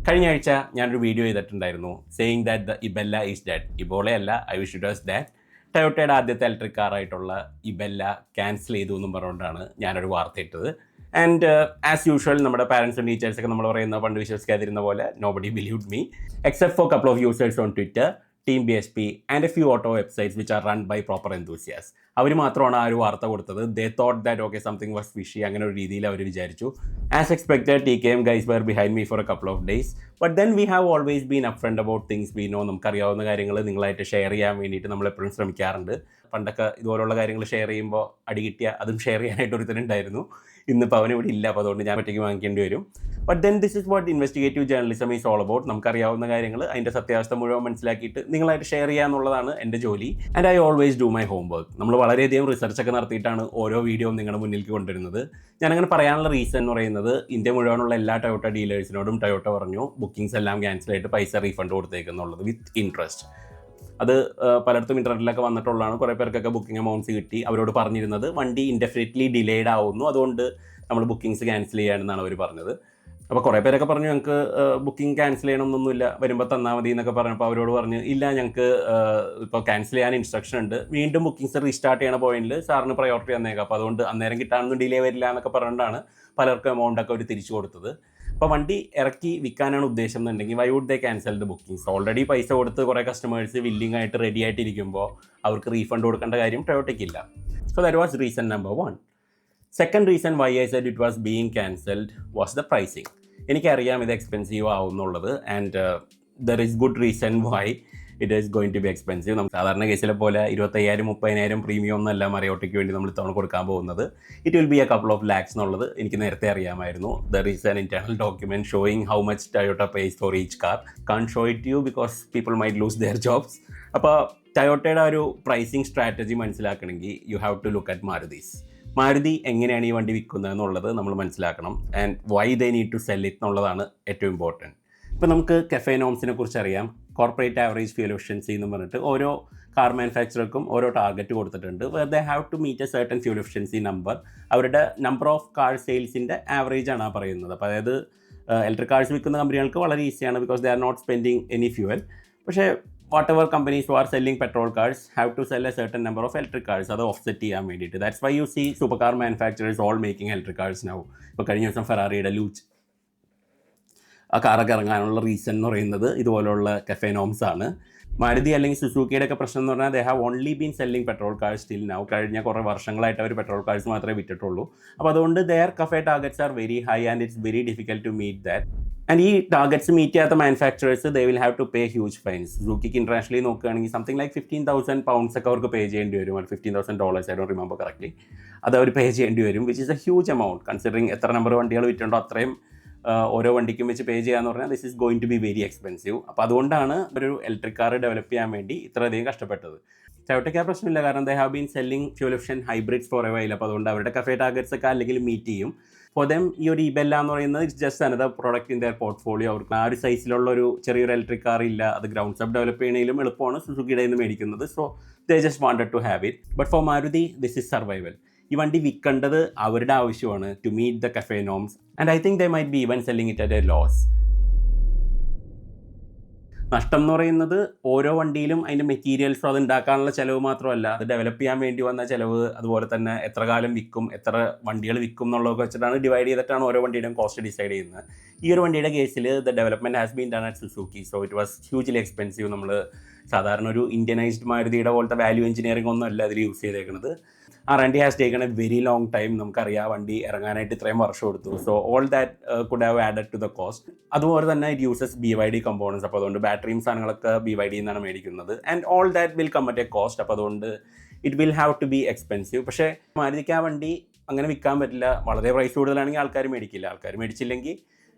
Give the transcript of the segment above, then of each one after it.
കഴിഞ്ഞ ആഴ്ച ഞാനൊരു വീഡിയോ ചെയ്തിട്ടുണ്ടായിരുന്നു saying that the Ebella is dead. ഇബോളയല്ല, I wish it was that. ടൊയോട്ടയുടെ ആദ്യത്തെ ഇലക്ട്രിക് കാറായിട്ടുള്ള ഇബെല്ല ക്യാൻസൽ ചെയ്തു എന്നും പറഞ്ഞുകൊണ്ടാണ് ഞാനൊരു വാർത്ത ഇട്ടത്. ആൻഡ് ആസ് യൂഷ്വൽ നമ്മുടെ പാരൻസും ടീച്ചേഴ്സൊക്കെ നമ്മൾ പറയുന്ന പണ്ട് വിശ്വസിക്കാതിരുന്ന പോലെ nobody believed me except for couple of users on Twitter, team BSP and a few auto websites which are run by proper enthusiasts. അവർ മാത്രമാണ് ആ ഒരു വാർത്ത കൊടുത്തത്. They thought that okay something was fishy, അങ്ങനെ ഒരു രീതിയിൽ അവർ വിചാരിച്ചു. As expected TKM guys were behind me for a couple of days. But then we have always been upfront about things we know. നമുക്കറിയാവുന്ന കാര്യങ്ങൾ നിങ്ങളായിട്ട് ഷെയർ ചെയ്യാൻ വേണ്ടിയിട്ട് നമ്മൾ എപ്പോഴും ശ്രമിക്കാറുണ്ട്. പണ്ടൊക്കെ ഇതുപോലുള്ള കാര്യങ്ങൾ ഷെയർ ചെയ്യുമ്പോൾ അടി കിട്ടിയ അതും ഷെയർ ചെയ്യാനായിട്ട് ഒരുത്തരുണ്ടായിരുന്നു. ഇന്നിപ്പോൾ അവനിവിടെ ഇല്ല, അപ്പോൾ അതുകൊണ്ട് ഞാൻ ഒറ്റയ്ക്ക് വാങ്ങിക്കേണ്ടി വരും. But then this is what investigative journalism is all about. നമുക്കറിയാവുന്ന കാര്യങ്ങൾ അതിൻ്റെ സത്യാവസ്ഥ മുഴുവൻ മനസ്സിലാക്കിയിട്ട് നിങ്ങളായിട്ട് ഷെയർ ചെയ്യുക എന്നുള്ളതാണ് എൻ്റെ ജോലി. And I always do my home work. നമ്മൾ വളരെയധികം റിസർച്ചൊക്കെ നടത്തിയിട്ടാണ് ഓരോ വീഡിയോയും നിങ്ങളുടെ മുന്നിലേക്ക് കൊണ്ടുവരുന്നത്. ഞാനങ്ങനെ പറയാനുള്ള റീസൺ എന്ന് പറയുന്നത്, ഇന്ത്യ മുഴുവനുള്ള എല്ലാ ടൊയോട്ട ഡീലേഴ്സിനോടും ടൊയോട്ട പറഞ്ഞു ബുക്കിംഗ്സ് എല്ലാം ക്യാൻസൽ ആയിട്ട് പൈസ റീഫണ്ട് കൊടുത്തേക്കുന്നുള്ളത് വിത്ത് ഇൻട്രസ്റ്റ്. അത് പലയിടത്തും ഇൻ്റർനെറ്റിലൊക്കെ വന്നിട്ടുള്ളതാണ്. കുറേ പേർക്കൊക്കെ ബുക്കിംഗ് എമൗണ്ട്സ് കിട്ടി. അവരോട് പറഞ്ഞിരുന്നത് വണ്ടി ഇൻഡെഫിനിറ്റ്ലി ഡിലേഡ് ആവുന്നു, അതുകൊണ്ട് നമ്മൾ ബുക്കിംഗ്സ് ക്യാൻസൽ ചെയ്യാനെന്നാണ് അവർ പറഞ്ഞത്. അപ്പോൾ കുറേ പേരൊക്കെ പറഞ്ഞു ഞങ്ങൾക്ക് ബുക്കിംഗ് ക്യാൻസൽ ചെയ്യണമെന്നൊന്നുമില്ല, വരുമ്പോൾ തന്നാൽ മതി എന്നൊക്കെ പറഞ്ഞപ്പോൾ അവരോട് പറഞ്ഞു ഇല്ല, ഞങ്ങൾക്ക് ഇപ്പോൾ ക്യാൻസൽ ചെയ്യാൻ ഇൻസ്ട്രക്ഷൻ ഉണ്ട്, വീണ്ടും ബുക്കിംഗ്സ് റീസ്റ്റാർട്ട് ചെയ്യണ പോയിന്റിൽ സാറിന് പ്രയോറിറ്റി തന്നേക്കാം, അപ്പോൾ അതുകൊണ്ട് അന്നേരം കിട്ടാനൊന്നും ഡിലേ വരില്ല എന്നൊക്കെ പറഞ്ഞുകൊണ്ടാണ് പലർക്കും എമൗണ്ടൊക്കെ അവർ തിരിച്ചു കൊടുത്തത്. അപ്പോൾ വണ്ടി ഇറക്കി വിൽക്കാനാണ് ഉദ്ദേശം എന്നുണ്ടെങ്കിൽ why would they cancel the bookings? Already പൈസ കൊടുത്ത് കുറേ കസ്റ്റമേഴ്സ് വില്ലിംഗ് ആയിട്ട് റെഡി ആയിട്ടിരിക്കുമ്പോൾ അവർക്ക് റീഫണ്ട് കൊടുക്കേണ്ട കാര്യം ടൊയോട്ടയ്ക്കില്ല. So that was reason number 1. Second reason why I said it was being cancelled was the pricing. എനിക്കറിയാം ഇത് എക്സ്പെൻസീവ് ആവും എന്നുള്ളത്, and there is good reason why it is going to be expensive. നമുക്ക് സാധാരണ കേസിലെ പോലെ 25,000-30,000 പ്രീമിയം ഒന്നല്ല മറിയോട്ടയ്ക്ക് വേണ്ടി നമ്മൾ ഇത്തവണ കൊടുക്കാൻ പോകുന്നത്. It will be a couple of lakhs എന്നുള്ളത് എനിക്ക് നേരത്തെ അറിയാമായിരുന്നു. There is an internal document showing how much Toyota pays for each car. Can't show it you because people might lose their jobs. അപ്പോൾ ടൊയോട്ടയുടെ ഒരു പ്രൈസിങ് സ്ട്രാറ്റജി മനസ്സിലാക്കണമെങ്കിൽ you have to look at Marutis. Maruti എങ്ങനെയാണ് ഈ വണ്ടി വിൽക്കുന്നത് എന്നുള്ളത് നമ്മൾ മനസ്സിലാക്കണം. And why they need to sell it എന്നുള്ളതാണ് ഏറ്റവും ഇമ്പോർട്ടൻറ്റ്. ഇപ്പോൾ നമുക്ക് കഫേ നോംസിനെ കുറിച്ച് അറിയാം. കോർപ്പറേറ്റ് ആവറേജ് ഫ്യൂൽ എഫിഷ്യൻസി എന്ന് പറഞ്ഞിട്ട് ഓരോ കാർ മാനുഫാക്ചറർക്കും ഓരോ ടാർഗറ്റ് കൊടുത്തിട്ടുണ്ട്. They have to meet a certain fuel efficiency number. അവരുടെ നമ്പർ ഓഫ് കാർ സെയിൽസിൻ്റെ ആവറേജ് ആണ് ആ പറയുന്നത്. അപ്പോൾ അതായത് ഇലക്ട്രിക് കാർസ് വിൽക്കുന്ന കമ്പനികൾക്ക് വളരെ ഈസിയാണ്, because they are not spending any fuel. പക്ഷേ whatever companies who are selling petrol cars have to sell a certain number of electric cars. അത് ഓഫ്സെറ്റ് ചെയ്യാൻ വേണ്ടിയിട്ട്. That's why you see super car manufacturers all making electric cars now. ഇപ്പോൾ കഴിഞ്ഞ ദിവസം ഫെറാറിയുടെ ലൂച്ച് ആ കാറൊക്കെ ഇറങ്ങാനുള്ള റീസൺ എന്ന് പറയുന്നത് ഇതുപോലുള്ള കഫേ നോംസ് ആണ്. മാരുതി അല്ലെങ്കിൽ സുസൂക്കിയുടെ ഒക്കെ പ്രശ്നം എന്ന് പറഞ്ഞാൽ they have only been selling petrol cars still now. കഴിഞ്ഞ കുറേ വർഷങ്ങളായിട്ട് അവർ പെട്രോൾ കാർസ് മാത്രമേ വിറ്റിട്ടുള്ളൂ. അപ്പോൾ അതുകൊണ്ട് their CAFE targets are very high and it's very difficult to meet that. And ഈ ടാർഗറ്റ്സ് മീറ്റ് ചെയ്യാത്ത manufacturers they will have to pay huge fines. സുസുക്കിക്ക് ഇന്റർനാഷണലി നോക്കുകയാണെങ്കിൽ സംതിങ് ലൈക്ക് £15,000 ഒക്കെ അവർക്ക് പേ ചെയ്യേണ്ടി വരും. $15,000 ഐ ഡോണ്ട് റിമെമ്പർ കറക്റ്റ്ലി. അത് അവർ pay ചെയ്യേണ്ടി വരും, which is a huge amount considering എത്ര നമ്പർ വണ്ടികൾ വിറ്റുണ്ടോ അത്രയും ഓരോ വണ്ടിക്കും വെച്ച് പേ ചെയ്യാന്ന് പറഞ്ഞാൽ this is going to be very expensive. അപ്പോൾ അതുകൊണ്ടാണ് ഒരു ഇലക്ട്രിക് കാർ ഡെവലപ്പ് ചെയ്യാൻ വേണ്ടി ഇത്രയധികം കഷ്ടപ്പെട്ടത്. ടൊയോട്ടയ്ക്ക് ആ പ്രശ്നമില്ല, കാരണം they have been selling fuel efficient hybrids for a while. അപ്പോൾ അതുകൊണ്ട് അവരുടെ കഫേ ടാർഗറ്റ്സ് ഒക്കെ അല്ലെങ്കിൽ മീറ്റ് ചെയ്യും. ഫോർ ദം ഈ ഒരു ഇബെല്ല എന്ന് പറയുന്നത് it's just another product in there portfolio. അവർക്ക് ആ ഒരു സൈസിലുള്ള ഒരു ചെറിയൊരു ഇലക്ട്രിക് കാർ ഇല്ല, അത് ഗ്രൗണ്ട് സബ് ഡെവലപ്പ് ചെയ്യണേലും എളുപ്പമാണ് സുസുക്കിയുടെ നിന്ന് മേടിക്കുന്നത്. So they just wanted to have it. But for Maruti this is survival. ഈ വണ്ടി വിൽക്കേണ്ടത് അവരുടെ ആവശ്യമാണ് to meet the CAFE norms, and I think they might be even selling it at a loss. നഷ്ടം എന്ന് പറയുന്നത് ഓരോ വണ്ടിയിലും അതിൻ്റെ മെറ്റീരിയൽസും അത് ഉണ്ടാക്കാനുള്ള ചിലവ് മാത്രമല്ല, അത് ഡെവലപ്പ് ചെയ്യാൻ വേണ്ടി വന്ന ചിലവ്, അതുപോലെ തന്നെ എത്ര കാലം വിൽക്കും, എത്ര വണ്ടികൾ വിൽക്കും എന്നുള്ളതൊക്കെ വെച്ചിട്ടാണ് ഡിവൈഡ് ചെയ്തിട്ടാണ് ഓരോ വണ്ടിയുടെയും കോസ്റ്റ് ഡിസൈഡ് ചെയ്യുന്നത്. ഈ ഒരു വണ്ടിയുടെ കേസിൽ the development has been done at Suzuki, so it was hugely expensive. നമ്മൾ സാധാരണ ഒരു ഇന്ത്യനൈസ്ഡ് മാരുതിയുടെ പോലത്തെ വാല്യൂ എഞ്ചിനീയറിംഗ് ഒന്നും അല്ല അതിൽ യൂസ് ചെയ്തേക്കുന്നത്. R&D has taken a very long time. നമുക്കറിയാം വണ്ടി ഇറങ്ങാനായിട്ട് ഇത്രയും വർഷം എടുത്തു. So all that could have added to the cost. അതുപോലെ തന്നെ ഇറ്റ് യൂസസ് BYD കമ്പോണൻസ്. അപ്പോൾ അതുകൊണ്ട് ബാറ്ററിയും സാധനങ്ങളൊക്കെ BYD എന്നാണ് മേടിക്കുന്നത്. And all that will come at a cost. അപ്പോൾ അതുകൊണ്ട് it will have to be expensive. പക്ഷേ മാരുതിക്ക് ആ വണ്ടി അങ്ങനെ വിൽക്കാൻ പറ്റില്ല. വളരെ പ്രൈസ് കൂടുതലാണെങ്കിൽ ആൾക്കാർ മേടിക്കില്ല. ആൾക്കാർ മേടിച്ചില്ലെങ്കിൽ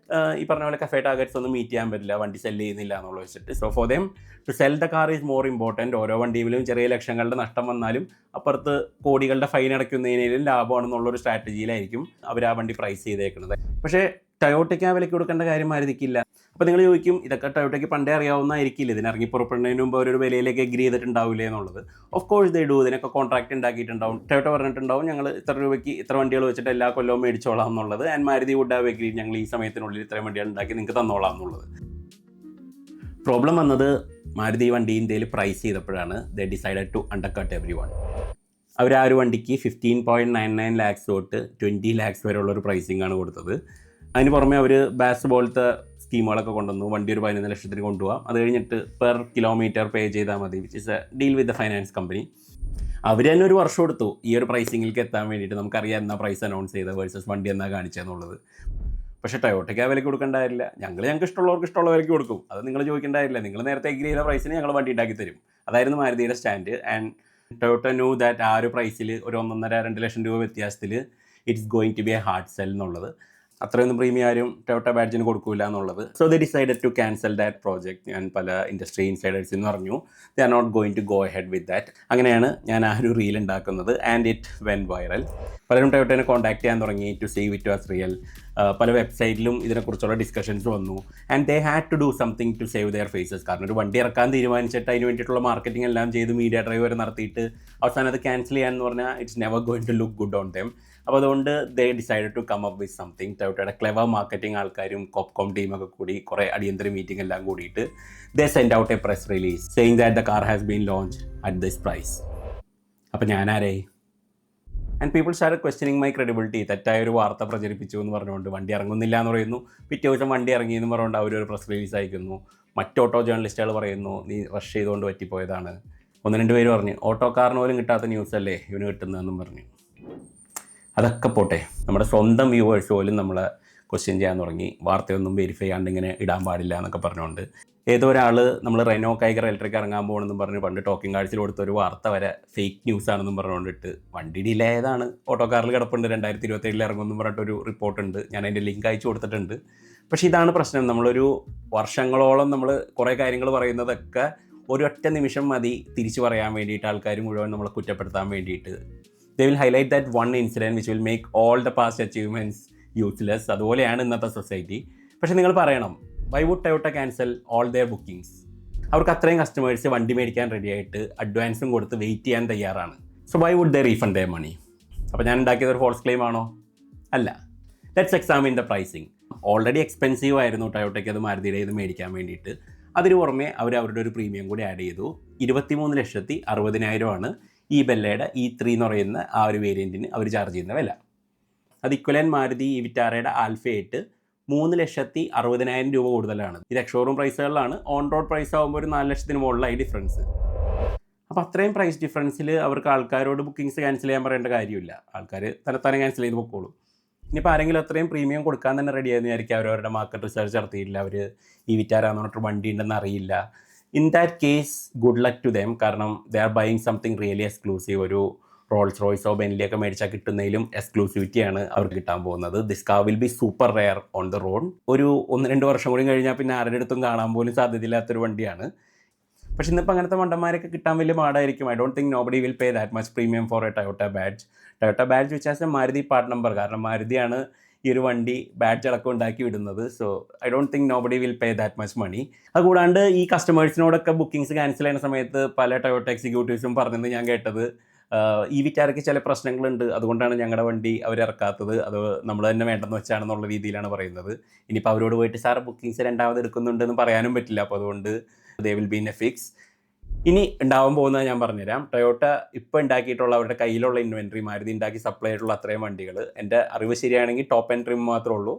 ഈ പറഞ്ഞ പോലെ കഫേ ടാർഗറ്റ്സ് ഒന്നും മീറ്റ് ചെയ്യാൻ പറ്റില്ല, വണ്ടി സെല്ല് ചെയ്യുന്നില്ല എന്നുള്ളത് വെച്ചിട്ട്. So for them to sell the car is more important. ഓരോ വണ്ടിയിലും ചെറിയ ലക്ഷങ്ങളുടെ നഷ്ടം വന്നാലും അപ്പുറത്ത് കോടികളുടെ ഫൈൻ അടയ്ക്കുന്നതിനും ലാഭമാണെന്നുള്ളൊരു സ്ട്രാറ്റജിയിലായിരിക്കും അവർ ആ വണ്ടി പ്രൈസ് ചെയ്തേക്കുന്നത്. പക്ഷേ ടൊയോട്ടയ്ക്ക് ആ വിലയ്ക്ക് കൊടുക്കേണ്ട കാര്യം മാരുതിക്കില്ല. അപ്പോൾ നിങ്ങൾ ചോദിക്കും ഇതൊക്കെ ടൊയോട്ടയ്ക്ക് പണ്ടേ അറിയാവുന്നതായിരിക്കില്ല, ഇതിനിറങ്ങി പുറപ്പെടുന്നതിന് മുമ്പ് അവരൊരു വിലയിലേക്ക് എഗ്രി ചെയ്തിട്ടുണ്ടാവില്ലേ എന്നുള്ളത്. Of course they do. ഇതിനൊക്കെ കോൺട്രാക്ട് ഉണ്ടാക്കിയിട്ടുണ്ടാവും. ടൊയോട്ട പറഞ്ഞിട്ടുണ്ടാവും ഞങ്ങൾ ഇത്ര രൂപയ്ക്ക് ഇത്ര വണ്ടികൾ വെച്ചിട്ട് എല്ലാ കൊല്ലവും മേടിച്ചോളാം എന്നുള്ളത്. And Maruti would have agree ഞങ്ങൾ ഈ സമയത്തിനുള്ളിൽ ഇത്രയും വണ്ടികൾ ഉണ്ടാക്കി നിങ്ങൾക്ക് തന്നോളാം എന്നുള്ളത്. പ്രോബ്ലം വന്നത് മാരുതി വണ്ടി ഇന്ത്യയിൽ പ്രൈസ് ചെയ്തപ്പോഴാണ് they decided to undercut everyone. അവർ ആ ഒരു വണ്ടിക്ക് 15.99 lakhs തൊട്ട് 20 lakhs വരെയുള്ള ഒരു പ്രൈസിംഗ് ആണ് കൊടുത്തത്. അതിന് പുറമെ അവർ ബാസ് പോലത്തെ സ്കീമുകളൊക്കെ കൊണ്ടുവന്നു. വണ്ടി ഒരു 11 ലക്ഷത്തിന് കൊണ്ടുപോകാം, അത് കഴിഞ്ഞിട്ട് പെർ കിലോമീറ്റർ പേ ചെയ്താൽ മതി, which is a deal with the finance company. അവർ തന്നെ ഒരു വർഷം എടുത്തു ഈ ഒരു പ്രൈസിങ്ങിലേക്ക് എത്താൻ വേണ്ടിയിട്ട്. നമുക്കറിയാം എന്നാ പ്രൈസ് അനൗൺസ് ചെയ്തത് വേഴ്സസ് വണ്ടി എന്നാ കാണിച്ചതെന്നുള്ളത്. പക്ഷേ ടൊയോട്ടയ്ക്ക് ആ വിലയ്ക്ക് കൊടുക്കേണ്ടായില്ല. ഞങ്ങൾക്ക് ഇഷ്ടമുള്ളവർക്ക് ഇഷ്ടമുള്ള വിലയ്ക്ക് കൊടുക്കും, അത് നിങ്ങൾ ചോദിക്കേണ്ടായില്ല. നിങ്ങൾ നേരത്തെ എഗ്രി ചെയ്ത പ്രൈസിന് ഞങ്ങൾ വണ്ടി ഉണ്ടാക്കി തരും. അതായിരുന്നു മാരുതിയുടെ stand. And Toyota knew that ആ ഒരു പ്രൈസിൽ ഒരു 1.5-2 ലക്ഷം രൂപ വ്യത്യാസത്തിൽ it's going to be a hard sell എന്നുള്ളത്. അത്രയൊന്നും പ്രീമിയം ആരും ടൊയോട്ട ബാഡ്ജിന് കൊടുക്കില്ല എന്നുള്ളത്. So they decided to cancel that project. ഞാൻ പല ഇൻഡസ്ട്രി ഇൻസൈഡേഴ്സിന് പറഞ്ഞു they are not going to go ahead with that. അങ്ങനെയാണ് ഞാൻ ആ ഒരു റീൽ ഉണ്ടാക്കുന്നത്. And it went viral. പലരും ടൊയോട്ടനെ കോൺടാക്ട് ചെയ്യാൻ തുടങ്ങി to save it was real. പല വെബ്സൈറ്റിലും ഇതിനെക്കുറിച്ചുള്ള ഡിസ്കഷൻസ് വന്നു. And they had to do something to save their faces. കാരണം ഒരു വണ്ടി ഇറക്കാൻ തീരുമാനിച്ചിട്ട് അതിന് വേണ്ടിയിട്ടുള്ള മാർക്കറ്റിംഗ് എല്ലാം ചെയ്ത് മീഡിയ ഡ്രൈവ് വരെ നടത്തിയിട്ട് അവസാനം അത് ക്യാൻസൽ ചെയ്യാന്ന് പറഞ്ഞാൽ it's never going to look good on them. അപ്പോൾ അതുകൊണ്ട് they decided to come up with something. ടൊയോട്ടയുടെ ക്ലെവർ മാർക്കറ്റിംഗ് ആൾക്കാരും കോപ്കോം ടീമൊക്കെ കൂടി കുറേ അടിയന്തര മീറ്റിംഗ് എല്ലാം കൂടിയിട്ട് they send out a press release saying that the car has been launch at this price. അപ്പോൾ ഞാനാരേ? And people started questioning my credibility. തെറ്റായ ഒരു വാർത്ത പ്രചരിപ്പിച്ചു എന്ന് പറഞ്ഞുകൊണ്ട് വണ്ടി ഇറങ്ങുന്നില്ല എന്ന് പറയുന്നു. പിറ്റേ ദിവസം വണ്ടി ഇറങ്ങി എന്ന് പറഞ്ഞുകൊണ്ട് അവരൊരു പ്രസ് റിലീസ് അയക്കുന്നു. മറ്റ് ഓട്ടോ ജേർണലിസ്റ്റുകൾ പറയുന്നു നീ റഷ് ചെയ്തുകൊണ്ട് പറ്റിപ്പോയതാണ്. 1-2 പേര് പറഞ്ഞു ഓട്ടോക്കാരന് പോലും കിട്ടാത്ത ന്യൂസ് അല്ലേ ഇവന് കിട്ടുന്നതെന്നും പറഞ്ഞു. അതൊക്കെ പോട്ടെ, നമ്മുടെ സ്വന്തം വ്യൂവേഴ്സ് പോലും നമ്മളെ ക്വസ്റ്റ്യൻ ചെയ്യാൻ തുടങ്ങി. വാർത്തയൊന്നും വെരിഫൈ ചെയ്യാണ്ട് ഇങ്ങനെ ഇടാൻ പാടില്ല എന്നൊക്കെ പറഞ്ഞുകൊണ്ട്. ഏതോ ഒരാൾ നമ്മൾ റെനോ കൈഗർ ഇലക്ട്രിക് ഇറങ്ങാൻ പോകണമെന്നും പറഞ്ഞ് പണ്ട് ടോക്കിംഗ് കാഴ്ചയിൽ കൊടുത്ത ഒരു വാർത്ത വരെ ഫേക്ക് ന്യൂസ് ആണെന്നും പറഞ്ഞുകൊണ്ടിട്ട് വണ്ടി ഡിലേ ആയതാണ്, ഓട്ടോക്കാരിൽ കിടപ്പുണ്ട്, 2027 ഇറങ്ങുമെന്നും പറഞ്ഞിട്ടൊരു റിപ്പോർട്ടുണ്ട്. ഞാൻ അതിൻ്റെ ലിങ്ക് അയച്ചു കൊടുത്തിട്ടുണ്ട്. പക്ഷേ ഇതാണ് പ്രശ്നം. നമ്മളൊരു വർഷങ്ങളോളം നമ്മൾ കുറേ കാര്യങ്ങൾ പറയുന്നതൊക്കെ ഒരൊറ്റ നിമിഷം മതി തിരിച്ചു പറയാൻ വേണ്ടിയിട്ട്. ആൾക്കാർ മുഴുവൻ നമ്മളെ കുറ്റപ്പെടുത്താൻ വേണ്ടിയിട്ട് they will highlight that one incident which will make all the past achievements useless. അതുപോലെയാണ് ഇന്നത്തെ സൊസൈറ്റി. പക്ഷേ നിങ്ങൾ പറയണം why would Toyota cancel all their bookings? അവർക്ക് അത്രയും കസ്റ്റമേഴ്സ് വണ്ടി മേടിക്കാൻ റെഡി ആയിട്ട് അഡ്വാൻസും കൊടുത്ത് വെയിറ്റ് ചെയ്യാൻ തയ്യാറാണ്. So why would they refund their money? അപ്പോൾ ഞാൻ ഉണ്ടാക്കിയത് ഒരു ഫോൾസ് ക്ലെയിം ആണോ? അല്ല. Let's examine the pricing. Already expensive ആയിരുന്നു ടൊയോട്ടയ്ക്ക് അത് മാരുതിയുടെ ഇത് മേടിക്കാൻ വേണ്ടിയിട്ട്. അതിന് പുറമെ അവരുടെ ഒരു പ്രീമിയം കൂടി ആഡ് ചെയ്തു. 23,60,000 ഈ ബെല്ലയുടെ E3 എന്ന് പറയുന്ന ആ ഒരു വേരിയൻറ്റിന് അവർ ചാർജ് ചെയ്യുന്ന വില. അത് ഇക്വലൻ മാരുതി ഈ വിറ്റാറയുടെ ആൽഫ 8 3,60,000 രൂപ കൂടുതലാണ്. ഇത് എക്സ്ഷോറൂം പ്രൈസുകളിലാണ്. ഓൺ റോഡ് പ്രൈസ് ആകുമ്പോൾ ഒരു 4 ലക്ഷത്തിന് മുകളിലായി ഡിഫറൻസ്. അപ്പോൾ അത്രയും പ്രൈസ് ഡിഫറൻസിൽ അവർക്ക് ആൾക്കാരോട് ബുക്കിങ്സ് ക്യാൻസൽ ചെയ്യാൻ പറയേണ്ട കാര്യമില്ല. ആൾക്കാർ തന്നെ ക്യാൻസൽ ചെയ്ത് പൊക്കോളൂ. ഇനിയിപ്പോൾ ആരെങ്കിലും അത്രയും പ്രീമിയം കൊടുക്കാൻ തന്നെ റെഡി ആയെന്ന് വിചാരിക്കും. അവരവരുടെ മാർക്കറ്റ് റിസർച്ച് നടത്തിയില്ല, അവർ ഈ വിറ്റാറാന്ന് പറഞ്ഞിട്ട് വണ്ടി ഉണ്ടെന്ന് അറിയില്ല. In that case good luck to them. കാരണം they are buying something really exclusive. ഒരു റോൾസ് റോയ്സോ ബെൻലിയൊക്കെ മേടിച്ചാൽ കിട്ടുന്നതിലും എക്സ്ക്ലൂസിവിറ്റിയാണ് അവർക്ക് കിട്ടാൻ പോകുന്നത്. This car will be super rare on the road. ഒരു 1-2 വർഷം കൂടി കഴിഞ്ഞാൽ പിന്നെ ആരുടെ അടുത്തും കാണാൻ പോലും സാധ്യതയില്ലാത്തൊരു വണ്ടിയാണ്. പക്ഷേ ഇന്നിപ്പോൾ അങ്ങനത്തെ മണ്ടന്മാരൊക്കെ കിട്ടാൻ വലിയ പാടായിരിക്കും. I don't think nobody will pay that much premium for a Toyota badge. Toyota badge which has a Maruti part number. കാരണം മാരുതിയാണ് ഈ ഒരു വണ്ടി ബാഡ്ജ് അടക്കം ഉണ്ടാക്കി വിടുന്നത്. So I don't think nobody will pay that much money. അതുകൂടാണ്ട് ഈ കസ്റ്റമേഴ്സിനോടൊക്കെ ബുക്കിങ്സ് ക്യാൻസൽ ചെയ്യുന്ന സമയത്ത് പല ടൊയോട്ട എക്സിക്യൂട്ടീവ്സും പറഞ്ഞത് ഞാൻ കേട്ടത് ഈ വിറ്റാർക്ക് ചില പ്രശ്നങ്ങളുണ്ട്, അതുകൊണ്ടാണ് ഞങ്ങളുടെ വണ്ടി അവരിറക്കാത്തത്, അത് നമ്മൾ തന്നെ വേണ്ടെന്ന് വെച്ചാണെന്നുള്ള രീതിയിലാണ് പറയുന്നത്. ഇനിയിപ്പോൾ അവരോട് പോയിട്ട് സാർ ബുക്കിങ്സ് രണ്ടാമത് എടുക്കുന്നുണ്ടെന്ന് പറയാനും പറ്റില്ല. അപ്പോൾ അതുകൊണ്ട് they will be in A fix. ഇനി ഉണ്ടാവാൻ പോകുന്നത് ഞാൻ പറഞ്ഞുതരാം. ടൊയോട്ട ഇപ്പോൾ ഉണ്ടാക്കിയിട്ടുള്ള അവരുടെ കയ്യിലുള്ള ഇൻവെൻട്രി, മാരുതി ഉണ്ടാക്കി സപ്ലൈ ആയിട്ടുള്ള അത്രയും വണ്ടികൾ, എൻ്റെ അറിവ് ശരിയാണെങ്കിൽ ടോപ്പ് ആൻഡ് ട്രിം മാത്രമേ ഉള്ളൂ.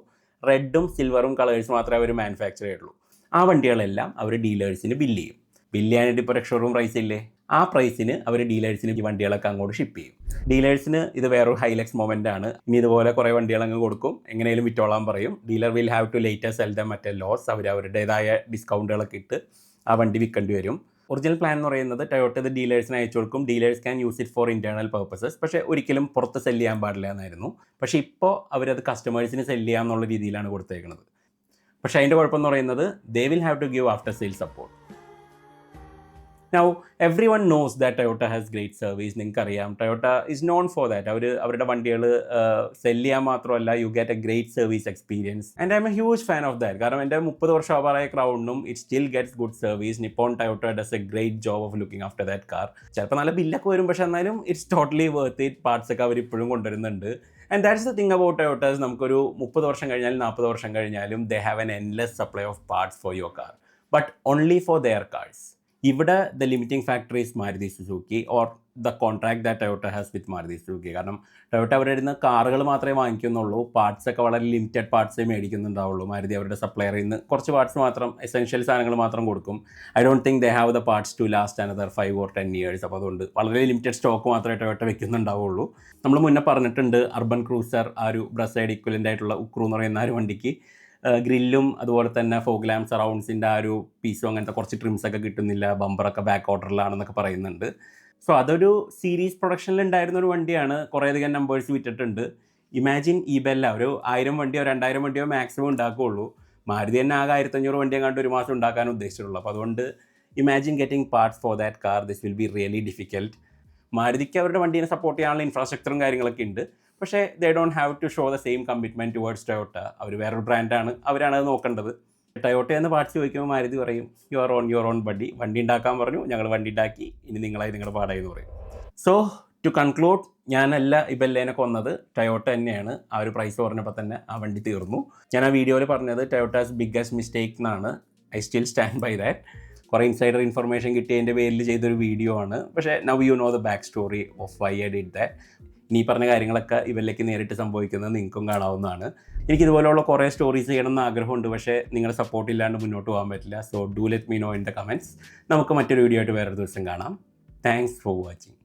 റെഡും സിൽവറും കളേഴ്സ് മാത്രമേ അവർ മാനുഫാക്ചർ ചെയ്യുള്ളൂ. ആ വണ്ടികളെല്ലാം അവർ ഡീലേഴ്സിന് ബില്ല് ചെയ്യും. ബില്ല് ചെയ്യാനായിട്ട് ഇപ്പോൾ ഷോറൂം പ്രൈസ് ഇല്ലേ, ആ പ്രൈസിന് അവർ ഡീലേഴ്സിന് ഈ വണ്ടികളൊക്കെ അങ്ങോട്ട് ഷിപ്പ് ചെയ്യും. ഡീലേഴ്സിന് ഇത് വേറൊരു ഹൈലക്സ് മൊമെൻ്റ് ആണ്. ഇനി ഇതുപോലെ കുറേ വണ്ടികൾ അങ്ങ് കൊടുക്കും, എങ്ങനെയും വിറ്റോളാൻ പറയും. Dealer will have to later sell them at a loss. അവരുടേതായ ഡിസ്കൗണ്ടുകളൊക്കെ ഇട്ട് ആ വണ്ടി വിൽക്കേണ്ടി വരും. ഒറിജിനൽ പ്ലാൻ എന്ന് പറയുന്നത് ടൊയോട്ട ഇത് ഡീലേഴ്സിന് അയച്ചു കൊടുക്കും. Dealers can use it for internal purposes. പക്ഷേ ഒരിക്കലും പുറത്ത് സെല് ചെയ്യാൻ പാടില്ല എന്നായിരുന്നു. പക്ഷേ ഇപ്പോൾ അവരത് കസ്റ്റമേഴ്സിന് സെല് ചെയ്യാമെന്നുള്ള രീതിയിലാണ് കൊടുത്തേക്കുന്നത്. പക്ഷേ അതിൻ്റെ കുഴപ്പമെന്ന് പറയുന്നത് they will have to give after sale support. Now everyone knows that Toyota has great service. നിങ്ങൾക്കറിയാം Toyota is known for that. അവരുടെ വണ്ടികൾ സെല് ചെയ്യാൻ മാത്രമല്ല, you get a great service experience. And I'm a huge fan of that. കാരണം എൻ്റെ 30 വർഷം ഓവറായ ക്രൗഡിനും it still gets good service. Nippon Toyota does a great job of looking after that car. ചിലപ്പോൾ നല്ല ബില്ലൊക്കെ വരും, പക്ഷേ എന്നാലും it's totally worth it. Parts ഒക്കെ അവർ ഇപ്പോഴും കൊണ്ടുവരുന്നുണ്ട്. And that's the thing about Toyotas. നമുക്കൊരു 30 വർഷം കഴിഞ്ഞാലും 40 വർഷം കഴിഞ്ഞാലും they have an endless supply of parts for your car. But only for their cars. ഇവിടെ the limiting factor is Maruti Suzuki or the contract that Toyota has with Maruti Suzuki. കാരണം Toyota അവരുടെ നിന്ന് കാറുകൾ മാത്രമേ വാങ്ങിക്കുന്നുള്ളൂ, പാർട്സ് ഒക്കെ വളരെ ലിമിറ്റഡ് പാർട്സേ മേടിക്കുന്നുണ്ടാവുള്ളൂ. മാരുതി അവരുടെ സപ്ലയറിൽ നിന്ന് കുറച്ച് പാർട്സ് മാത്രം, എസെൻഷ്യൽ സാധനങ്ങൾ മാത്രം കൊടുക്കും. I don't think they have the parts to last another 5 or 10 years. അപ്പോൾ അതുകൊണ്ട് വളരെ ലിമിറ്റഡ് സ്റ്റോക്ക് മാത്രമേ ടൊയോട്ട വെക്കുന്നുണ്ടാവുള്ളൂ. നമ്മൾ മുന്നേ പറഞ്ഞിട്ടുണ്ട് അർബൻ ക്രൂസർ, ആ ഒരു ബ്രസൈഡ് ഇക്വലൻ്റ് ആയിട്ടുള്ള ഉക്രു എന്ന് പറയുന്ന ആ ഒരു വണ്ടിക്ക് ഗ്രില്ലും അതുപോലെ തന്നെ ഫോഗ് ലാമ്പ് സറൗണ്ട്സിൻ്റെ ആ ഒരു പീസും അങ്ങനത്തെ കുറച്ച് ട്രിംസൊക്കെ കിട്ടുന്നില്ല, ബമ്പറൊക്കെ ബാക്ക് ഓർഡറിലാണെന്നൊക്കെ പറയുന്നുണ്ട്. സോ അതൊരു സീരീസ് പ്രൊഡക്ഷനിൽ ഉണ്ടായിരുന്ന ഒരു വണ്ടിയാണ്, കുറേയധികം നമ്പേഴ്സ് വിറ്റിട്ടുണ്ട്. ഇമാജിൻ ഇബെല്ല ഒരു 1000 വണ്ടിയോ 2000 വണ്ടിയോ മാക്സിമം ഉണ്ടാക്കുകയുള്ളൂ. മാരുതി തന്നെ ആകെ 1500 വണ്ടി അങ്ങാണ്ട് ഒരു മാസം ഉണ്ടാക്കാൻ ഉദ്ദേശിച്ചിട്ടുള്ളൂ. അപ്പോൾ അതുകൊണ്ട് imagine getting parts for that car, this will be really difficult. മാരുതിക്ക് അവരുടെ വണ്ടീനെ സപ്പോർട്ട് ചെയ്യാനുള്ള ഇൻഫ്രാസ്ട്രക്ചറും കാര്യങ്ങളൊക്കെ ഉണ്ട്, പക്ഷേ they don't have to show the same commitment towards Toyota. അവർ വേറൊരു ബ്രാൻഡാണ്, അവരാണ് അത് നോക്കേണ്ടത്. ടൊയോട്ട എന്ന് പാർട്സ് ചോദിക്കുമ്പോൾ മാരുതി പറയും യുവർ ഓൺ വണ്ടി ഉണ്ടാക്കാൻ പറഞ്ഞു, ഞങ്ങൾ വണ്ടി ഉണ്ടാക്കി, ഇനി നിങ്ങളുടെ പാടായി എന്ന് പറയും. സോ ടു കൺക്ലൂഡ്, ഞാനല്ല ഇബെല്ലേനെ കൊന്നത്, ടൊയോട്ട തന്നെയാണ്. ആ ഒരു പ്രൈസ് പറഞ്ഞപ്പോൾ തന്നെ ആ വണ്ടി തീർന്നു. ഞാൻ ആ വീഡിയോയിൽ പറഞ്ഞത് ടൊയോട്ടാസ് ബിഗ്ഗസ്റ്റ് മിസ്റ്റേക്ക് എന്നാണ്. I still stand by that. കുറേ ഇൻസൈഡർ ഇൻഫർമേഷൻ കിട്ടിയതിൻ്റെ പേരിൽ ചെയ്തൊരു വീഡിയോ ആണ്. പക്ഷേ now you know the back story of why I did that. ഇനി പറഞ്ഞ കാര്യങ്ങളൊക്കെ ഇവരിലേക്ക് നേരിട്ട് സംഭവിക്കുന്നത് നിങ്ങൾക്കും കാണാവുന്നതാണ്. എനിക്കിതുപോലെയുള്ള കുറേ സ്റ്റോറീസ് ചെയ്യണമെന്ന് ആഗ്രഹമുണ്ട്, പക്ഷേ നിങ്ങളുടെ സപ്പോർട്ട് ഇല്ലാണ്ട് മുന്നോട്ട് പോകാൻ പറ്റില്ല. So do let me know in the comments. നമുക്ക് മറ്റൊരു വീഡിയോ ആയിട്ട് വേറൊരു ദിവസം കാണാം. Thanks for watching.